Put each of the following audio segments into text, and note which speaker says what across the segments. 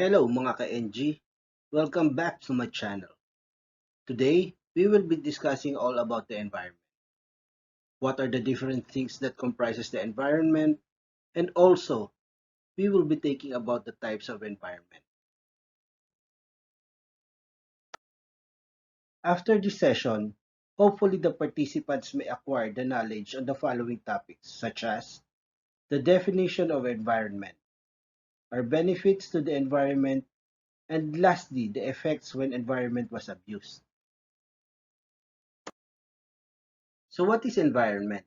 Speaker 1: Hello mga ka-NG, welcome back to my channel. Today, we will be discussing all about the environment. What are the different things that comprises the environment, and also, we will be taking about the types of environment. After this session, hopefully the participants may acquire the knowledge on the following topics such as the definition of environment, our benefits to the environment, and lastly, the effects when environment was abused. So what is environment?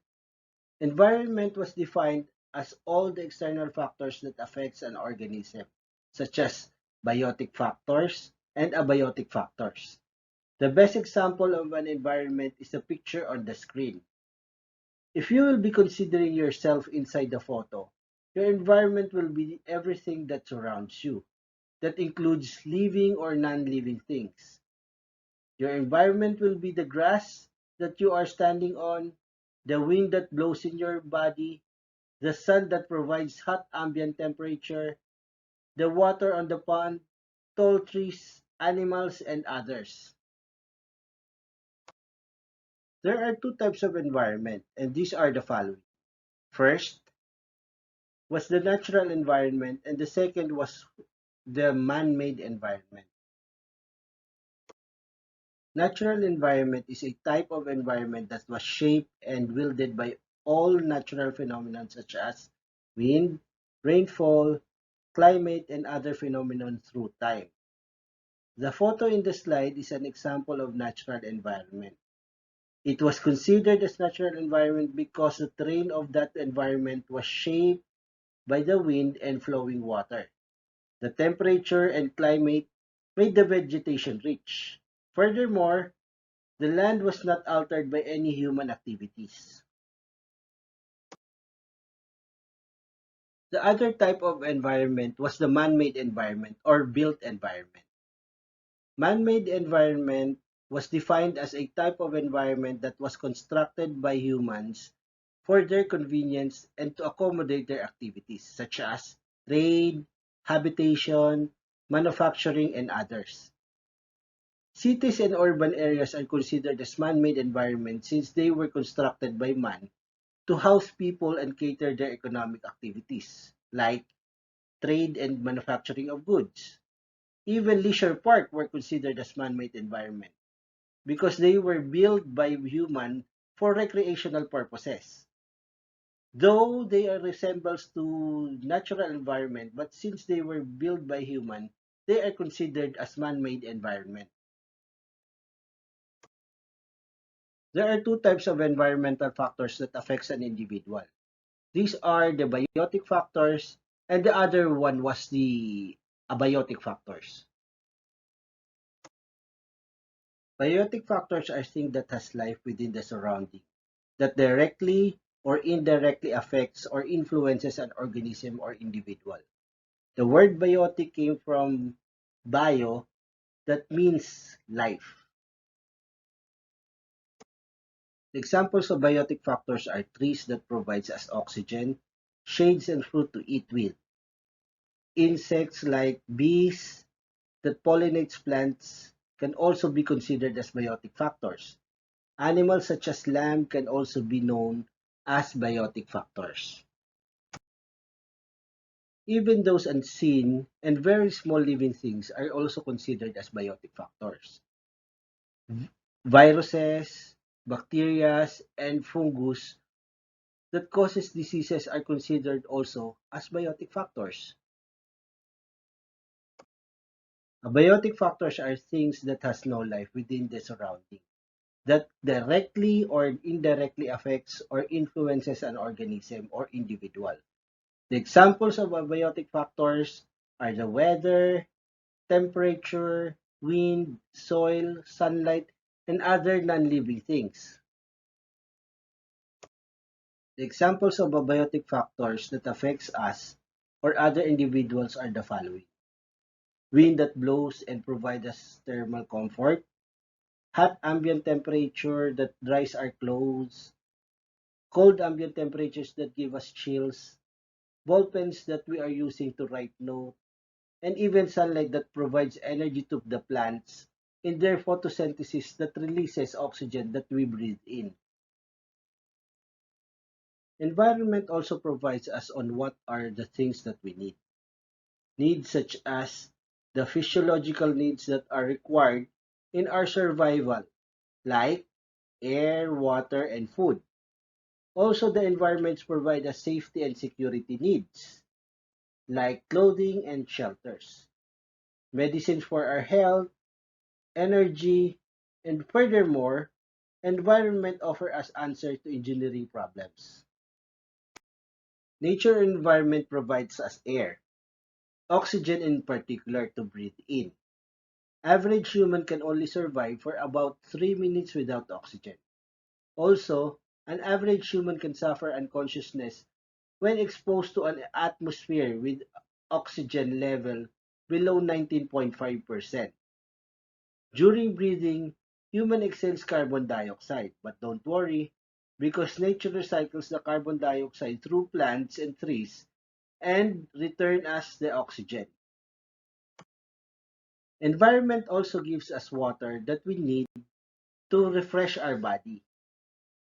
Speaker 1: Environment was defined as all the external factors that affects an organism, such as biotic factors and abiotic factors. The best example of an environment is the picture on the screen. If you will be considering yourself inside the photo, your environment will be everything that surrounds you. That includes living or non-living things. Your environment will be the grass that you are standing on, the wind that blows in your body, the sun that provides hot ambient temperature, the water on the pond, tall trees, animals, and others. There are two types of environment, and these are the following. First was the natural environment, and the second was the man-made environment. Natural environment is a type of environment that was shaped and wielded by all natural phenomena such as wind, rainfall, climate, and other phenomena through time. The photo in the slide is an example of natural environment. It was considered as natural environment because the terrain of that environment was shaped by the wind and flowing water. The temperature and climate made the vegetation rich. Furthermore, the land was not altered by any human activities. The other type of environment was the man-made environment or built environment. Man-made environment was defined as a type of environment that was constructed by humans for their convenience and to accommodate their activities such as trade, habitation, manufacturing, and others. Cities and urban areas are considered as man-made environments since they were constructed by man to house people and cater their economic activities like trade and manufacturing of goods. Even leisure park were considered as man-made environment because they were built by human for recreational purposes. Though they are resembles to natural environment, but since they were built by human, they are considered as man-made environment. There are two types of environmental factors that affects an individual. These are the biotic factors, and the other one was the abiotic factors. Biotic factors are things that has life within the surrounding that directly or indirectly affects or influences an organism or individual. The word biotic came from bio, that means life. The examples of biotic factors are trees that provides us oxygen, shades and fruit to eat with, insects like bees that pollinates plants can also be considered as biotic factors. Animals such as lamb can also be known as biotic factors. Even those unseen and very small living things are also considered as biotic factors. Viruses, bacteria, and fungus that causes diseases are considered also as biotic factors. Abiotic factors are things that has no life within the surrounding that directly or indirectly affects or influences an organism or individual. The examples of abiotic factors are the weather, temperature, wind, soil, sunlight, and other non-living things. The examples of abiotic factors that affects us or other individuals are the following. Wind that blows and provides us thermal comfort, hot ambient temperature that dries our clothes, cold ambient temperatures that give us chills, ball pens that we are using to write notes, and even sunlight that provides energy to the plants in their photosynthesis that releases oxygen that we breathe in. Environment also provides us on what are the things that we need. Needs such as the physiological needs that are required in our survival, like air, water, and food. Also, the environments provide us safety and security needs, like clothing and shelters, medicines for our health, energy, and furthermore, environment offer us answers to engineering problems. Nature environment provides us air, oxygen in particular to breathe in. Average human can only survive for about 3 minutes without oxygen. Also, an average human can suffer unconsciousness when exposed to an atmosphere with oxygen level below 19.5%. During breathing, human exhales carbon dioxide, but don't worry, because nature recycles the carbon dioxide through plants and trees and return us the oxygen. Environment also gives us water that we need to refresh our body.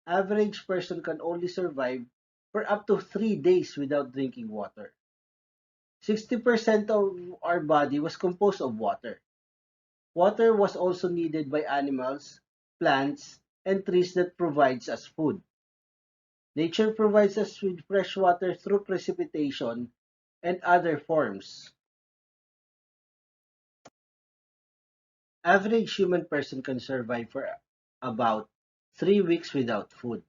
Speaker 1: Average person can only survive for up to 3 days without drinking water. 60% of our body was composed of water. Water was also needed by animals, plants, and trees that provides us food. Nature provides us with fresh water through precipitation and other forms. Average human person can survive for about 3 weeks without food.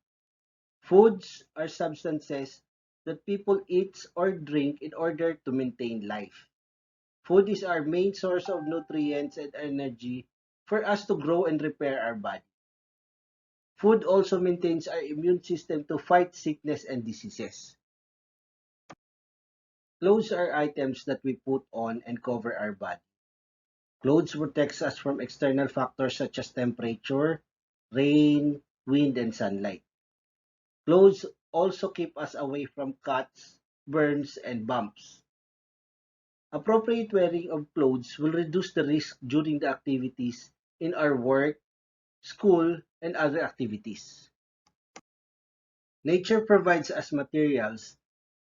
Speaker 1: Foods are substances that people eat or drink in order to maintain life. Food is our main source of nutrients and energy for us to grow and repair our body. Food also maintains our immune system to fight sickness and diseases. Clothes are items that we put on and cover our body. Clothes protects us from external factors such as temperature, rain, wind, and sunlight. Clothes also keep us away from cuts, burns, and bumps. Appropriate wearing of clothes will reduce the risk during the activities in our work, school, and other activities. Nature provides us materials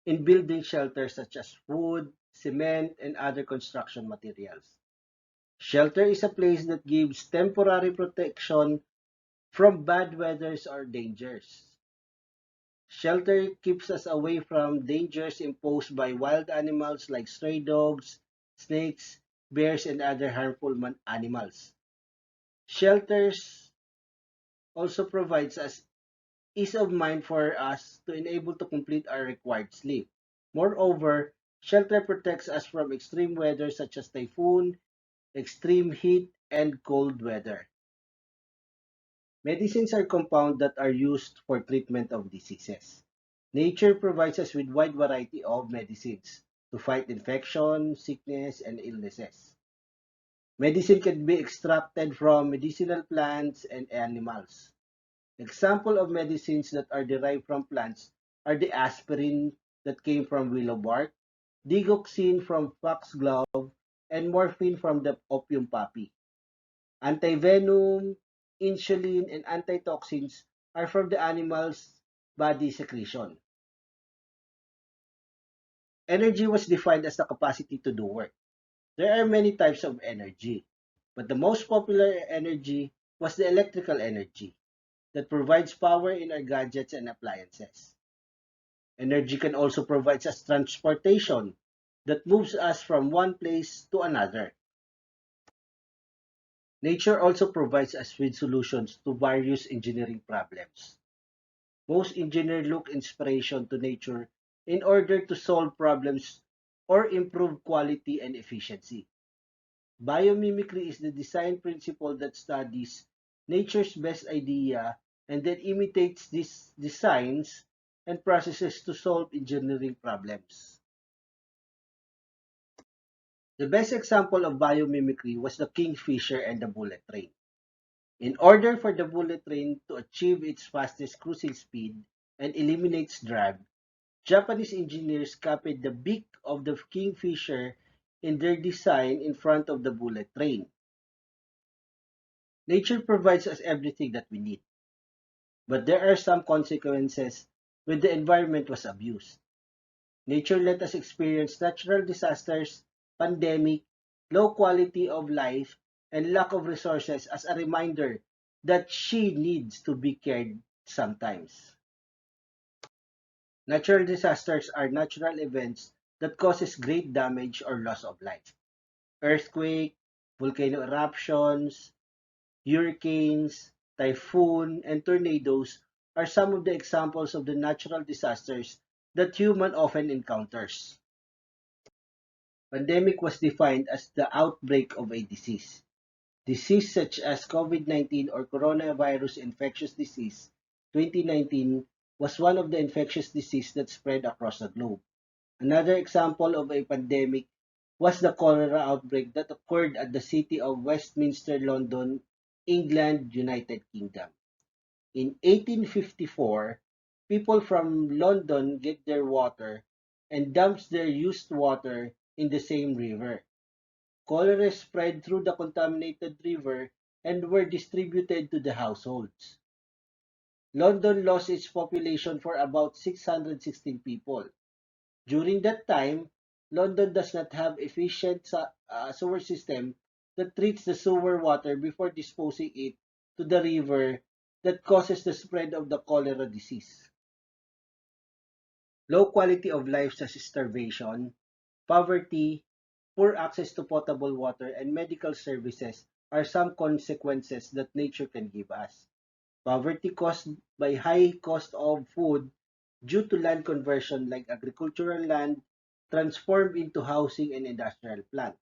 Speaker 1: in building shelters such as wood, cement, and other construction materials. Shelter is a place that gives temporary protection from bad weathers or dangers. Shelter keeps us away from dangers imposed by wild animals like stray dogs, snakes, bears, and other harmful animals. Shelters also provides us ease of mind for us to enable to complete our required sleep. Moreover, shelter protects us from extreme weather such as typhoon, extreme heat, and cold weather. Medicines are compounds that are used for treatment of diseases. Nature provides us with wide variety of medicines to fight infection, sickness, and illnesses. Medicine can be extracted from medicinal plants and animals. Example of medicines that are derived from plants are the aspirin that came from willow bark, digoxin from foxglove, and morphine from the opium poppy. Antivenom, insulin, and antitoxins are from the animal's body secretion. Energy was defined as the capacity to do work. There are many types of energy, but the most popular energy was the electrical energy that provides power in our gadgets and appliances. Energy can also provide us transportation that moves us from one place to another. Nature also provides us with solutions to various engineering problems. Most engineers look inspiration to nature in order to solve problems or improve quality and efficiency. Biomimicry is the design principle that studies nature's best idea and then imitates these designs and processes to solve engineering problems. The best example of biomimicry was the kingfisher and the bullet train. In order for the bullet train to achieve its fastest cruising speed and eliminates drag, Japanese engineers copied the beak of the kingfisher in their design in front of the bullet train. Nature provides us everything that we need, but there are some consequences when the environment was abused. Nature let us experience natural disasters, pandemic, low quality of life, and lack of resources as a reminder that she needs to be cared sometimes. Natural disasters are natural events that causes great damage or loss of life. Earthquake, volcano eruptions, hurricanes, typhoon, and tornadoes are some of the examples of the natural disasters that human often encounters. Pandemic was defined as the outbreak of a disease. Disease such as COVID-19 or coronavirus infectious disease 2019 was one of the infectious diseases that spread across the globe. Another example of a pandemic was the cholera outbreak that occurred at the city of Westminster, London, England, United Kingdom. In 1854, people from London get their water and dumps their used water in the same river. Cholera spread through the contaminated river and were distributed to the households. London lost its population for about 616 people. During that time, London does not have efficient sewer system that treats the sewer water before disposing it to the river that causes the spread of the cholera disease. Low quality of life such as starvation, poverty, poor access to potable water, and medical services are some consequences that nature can give us. Poverty caused by high cost of food due to land conversion like agricultural land transformed into housing and industrial plant.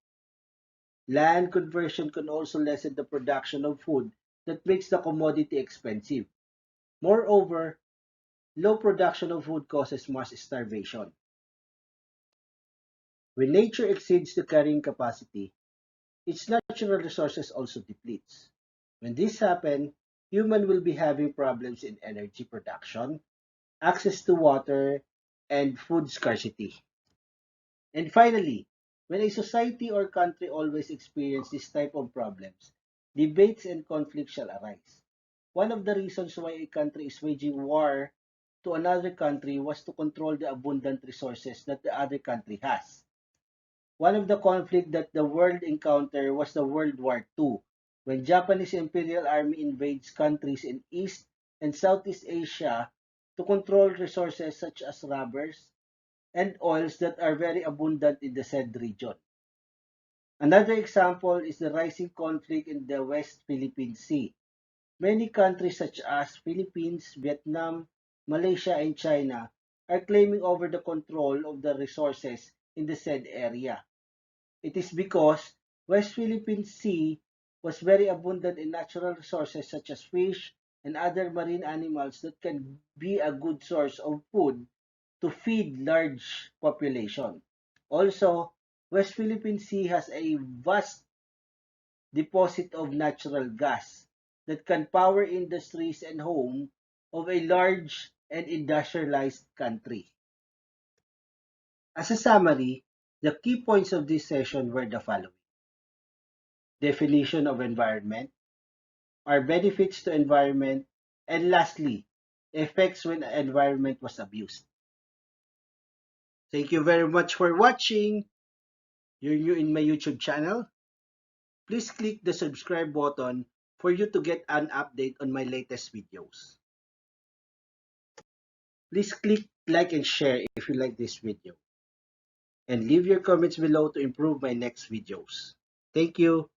Speaker 1: Land conversion can also lessen the production of food that makes the commodity expensive. Moreover, low production of food causes mass starvation. When nature exceeds the carrying capacity, its natural resources also depletes. When this happens, human will be having problems in energy production, access to water, and food scarcity. And finally, when a society or country always experience this type of problems, debates and conflicts shall arise. One of the reasons why a country is waging war to another country was to control the abundant resources that the other country has. One of the conflicts that the world encountered was the World War II, when Japanese Imperial Army invades countries in East and Southeast Asia to control resources such as rubbers and oils that are very abundant in the said region. Another example is the rising conflict in the West Philippine Sea. Many countries such as Philippines, Vietnam, Malaysia, and China are claiming over the control of the resources in the said area. It is because West Philippine Sea was very abundant in natural resources such as fish and other marine animals that can be a good source of food to feed large population. Also, West Philippine Sea has a vast deposit of natural gas that can power industries and home of a large and industrialized country. As a summary, the key points of this session were the following: definition of environment, our benefits to environment, and lastly, effects when environment was abused. Thank you very much for watching. You're new in my YouTube channel. Please click the subscribe button for you to get an update on my latest videos. Please click like and share if you like this video. And leave your comments below to improve my next videos. Thank you.